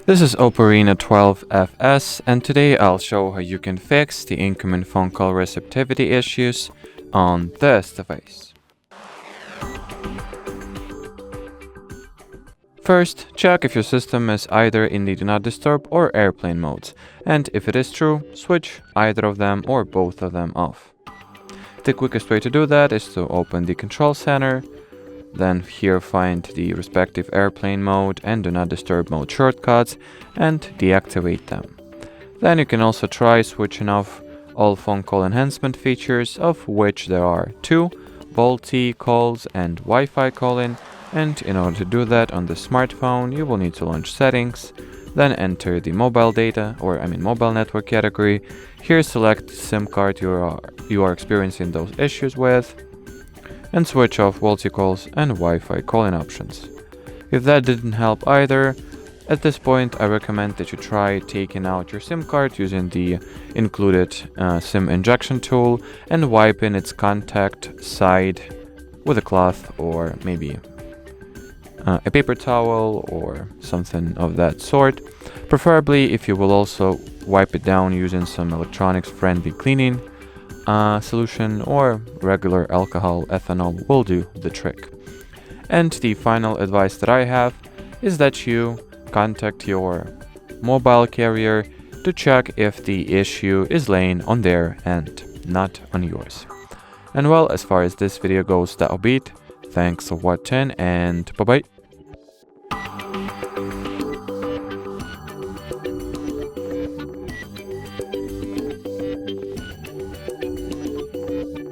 This is OPPO Reno12 FS, and today I'll show how you can fix the incoming phone call receptivity issues on this device. First, check if your system is either in the Do Not Disturb or Airplane modes, and if it is true, switch either of them or both of them off. The quickest way to do that is to open the Control Center, then here find the respective Airplane mode and Do Not Disturb mode shortcuts and deactivate them. Then you can also try switching off all phone call enhancement features, of which there are two: VoLTE calls and Wi-Fi calling. And in order to do that on the smartphone, you will need to launch Settings, then enter the mobile data, mobile network category. Here select SIM card you are experiencing those issues with, and switch off VoLTE calls and Wi-Fi calling options. If that didn't help either, at this point I recommend that you try taking out your SIM card using the included SIM injection tool and wiping its contact side with a cloth or maybe a paper towel or something of that sort. Preferably, if you will also wipe it down using some electronics friendly cleaning solution, or regular alcohol, ethanol will do the trick. And the final advice that I have is that you contact your mobile carrier to check if the issue is laying on their end, not on yours. And well, as far as this video goes, that'll be it. Thanks for watching, and bye bye.